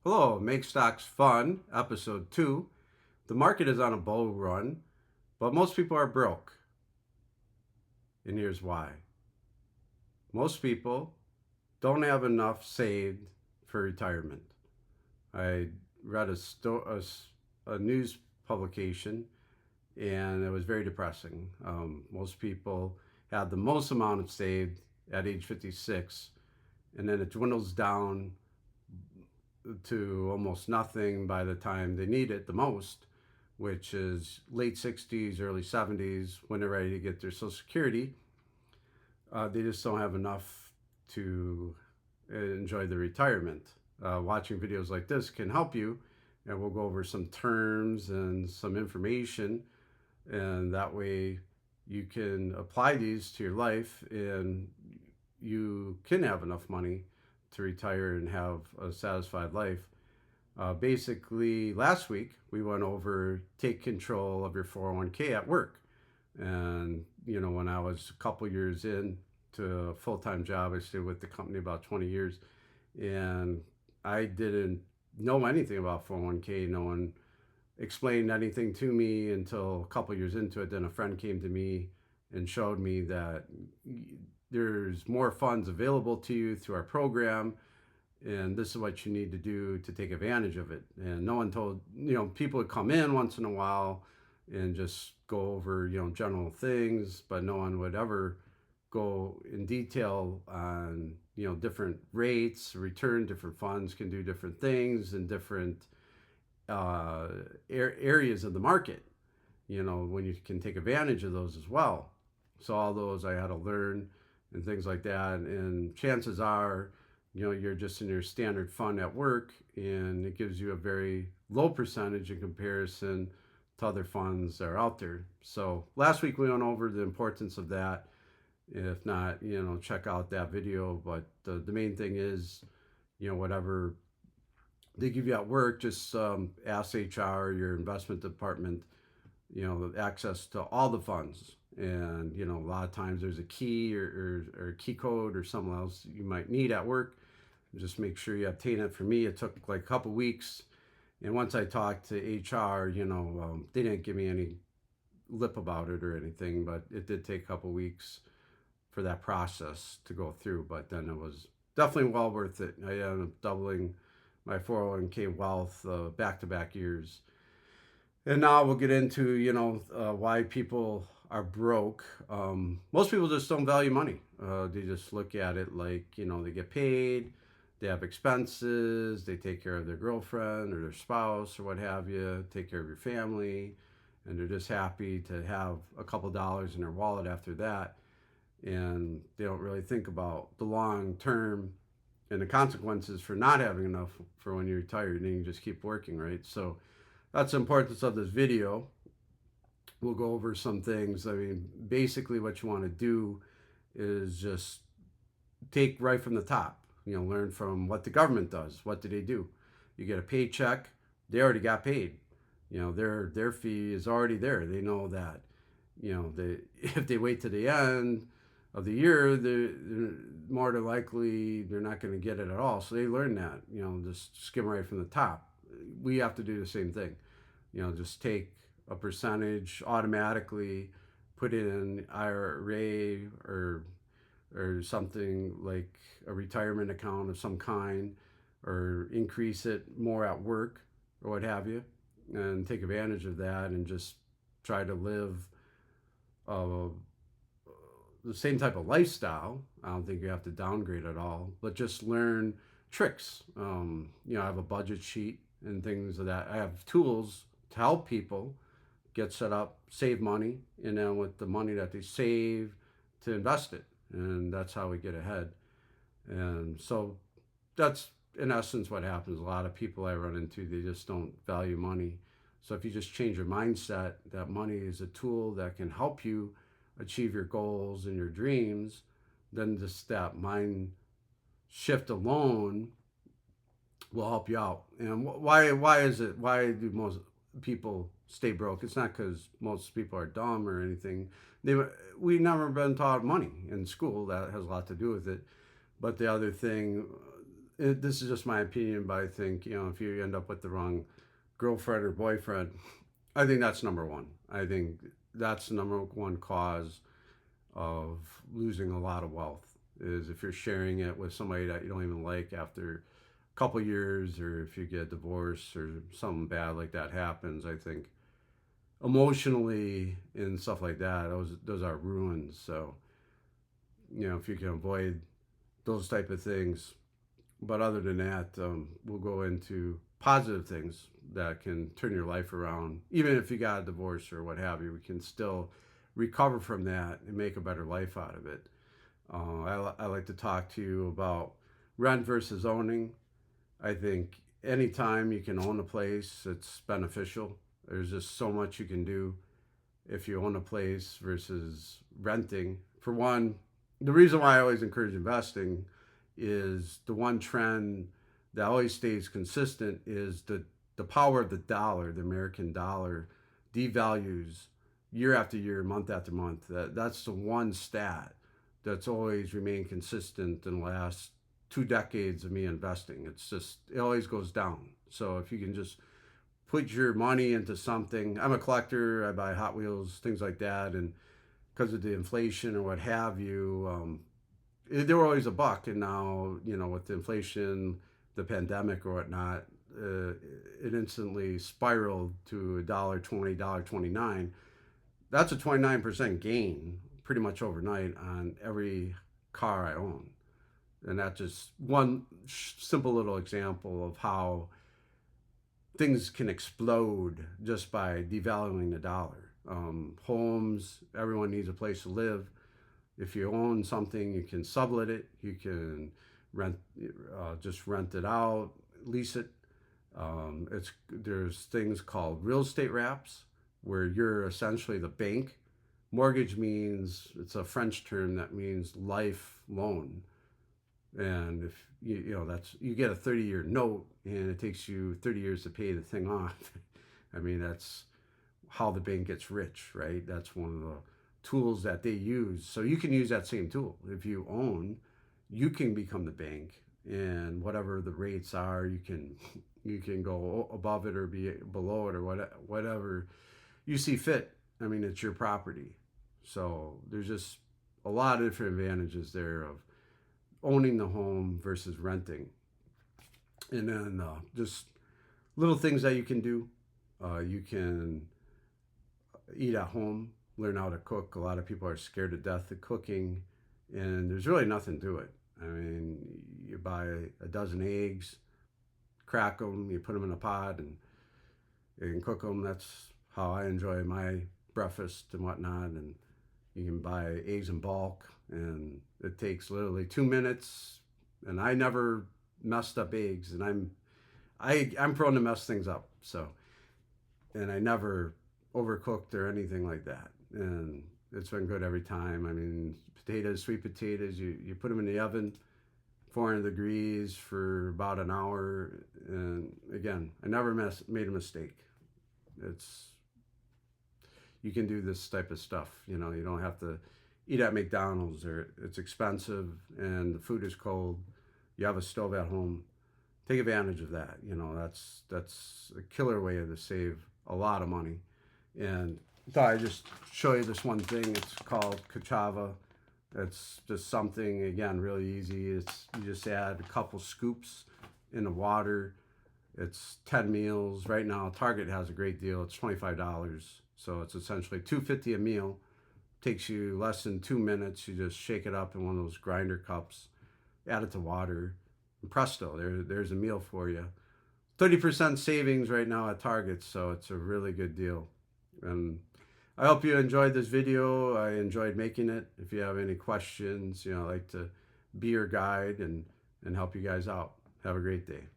Hello, Make Stocks Fun, Episode 2. The market is on a bull run, but most people are broke. And here's why. Most people don't have enough saved for retirement. I read a news publication and it was very depressing. Most people had the most amount of saved at age 56, and then it dwindles down to almost nothing by the time they need it the most, which is late 60s, early 70s, when they're ready to get their Social Security. They just don't have enough to enjoy their retirement. Watching videos like this can help you, and we'll go over some terms and some information, and that way you can apply these to your life and you can have enough money to retire and have a satisfied life. Basically, last week we went over take control of your 401k at work. And, when I was a couple years in to a full time job, I stayed with the company about 20 years. And I didn't know anything about 401k. No one explained anything to me until a couple years into it. Then a friend came to me and showed me that there's more funds available to you through our program, and this is what you need to do to take advantage of it. And no one told, people would come in once in a while and just go over, general things, but no one would ever go in detail on, different rates, return, different funds can do different things in different areas of the market, when you can take advantage of those as well. So all those I had to learn and things like that. And chances are, you're just in your standard fund at work, and it gives you a very low percentage in comparison to other funds that are out there. So last week we went over the importance of that. If not, check out that video. But the main thing is, whatever they give you at work, just ask HR, your investment department, access to all the funds. And, a lot of times there's a key or a key code or something else you might need at work. Just make sure you obtain it. For me, it took like a couple weeks. And once I talked to HR, they didn't give me any lip about it or anything, but it did take a couple weeks for that process to go through. But then it was definitely well worth it. I ended up doubling my 401k wealth back to back years. And now we'll get into, why people are broke. Most people just don't value money. They just look at it like, they get paid, they have expenses, they take care of their girlfriend or their spouse or what have you, take care of your family, and they're just happy to have a couple dollars in their wallet after that. And they don't really think about the long term and the consequences for not having enough for when you're retired, and you just keep working, right? So that's the importance of this video. We'll go over some things. I mean, basically what you want to do is just take right from the top, learn from what the government does. What do they do? You get a paycheck, they already got paid. Their fee is already there. They know that, they, if they wait to the end of the year, they're more than likely they're not going to get it at all. So they learn that, just skim right from the top. We have to do the same thing. Just take a percentage automatically, put it in IRA or something like a retirement account of some kind, or increase it more at work or what have you, and take advantage of that and just try to live uh, the same type of lifestyle. I don't think you have to downgrade at all, but just learn tricks. I have a budget sheet and things of that. I have tools to help people get set up, save money, and then with the money that they save, to invest it. And that's how we get ahead. And so that's in essence what happens. A lot of people I run into, they just don't value money. So if you just change your mindset that money is a tool that can help you achieve your goals and your dreams, then just that mind shift alone will help you out. And why is it? Why do most people stay broke? It's not because most people are dumb or anything. They we never been taught money in school. That has a lot to do with it. But the other thing this is just my opinion, but I think, if you end up with the wrong girlfriend or boyfriend, I think that's number one. I think that's the number one cause of losing a lot of wealth is if you're sharing it with somebody that you don't even like after a couple years, or if you get divorced or something bad like that happens. I think emotionally and stuff like that, those are ruins. So if you can avoid those type of things. But other than that, we'll go into positive things that can turn your life around. Even if you got a divorce or what have you, we can still recover from that and make a better life out of it. I like to talk to you about rent versus owning. I think anytime you can own a place, it's beneficial. There's just so much you can do if you own a place versus renting. For one, the reason why I always encourage investing is the one trend that always stays consistent is the power of the dollar. The American dollar devalues year after year, month after month. That's the one stat that's always remained consistent in the last 2 decades of me investing. It always goes down. So if you can just put your money into something, I'm a collector, I buy Hot Wheels, things like that, and because of the inflation or what have you, they were always a buck, and now with the inflation, the pandemic or whatnot, it instantly spiraled to $1.20, $1.29. That's a 29% gain pretty much overnight on every car I own, and that's just one simple little example of how things can explode just by devaluing the dollar. Homes, everyone needs a place to live. If you own something, you can sublet it. You can just rent it out, lease it. There's things called real estate wraps, where you're essentially the bank. Mortgage means, it's a French term that means life loan, and if you get a 30-year note, and it takes you 30 years to pay the thing off. I mean, that's how the bank gets rich, right? That's one of the tools that they use. So you can use that same tool. If you own, you can become the bank, and whatever the rates are, you can go above it or be below it or whatever you see fit. I mean, it's your property. So there's just a lot of different advantages there of owning the home versus renting. And then just little things that you can do. You can eat at home, learn how to cook. A lot of people are scared to death of cooking, and there's really nothing to it. I mean, you buy a dozen eggs, crack them, you put them in a pot, and you can cook them. That's how I enjoy my breakfast and whatnot. And you can buy eggs in bulk, and it takes literally 2 minutes. And I never messed up eggs, and I'm prone to mess things up. So, and I never overcooked or anything like that. And it's been good every time. I mean, potatoes, sweet potatoes, you put them in the oven, 400 degrees for about an hour. And again, I never made a mistake. You can do this type of stuff. You don't have to eat at McDonald's, or it's expensive and the food is cold. You have a stove at home. Take advantage of that. That's a killer way to save a lot of money. And I thought I'd just show you this one thing. It's called Kachava. It's just something, again, really easy. You just add a couple scoops in the water. It's 10 meals. Right now, Target has a great deal. It's $25. So it's essentially $2.50 a meal. Takes you less than 2 minutes. You just shake it up in one of those grinder cups, add it to water, and presto, there's a meal for you. 30% savings right now at Target, so it's a really good deal. And I hope you enjoyed this video. I enjoyed making it. If you have any questions, I'd like to be your guide and help you guys out. Have a great day.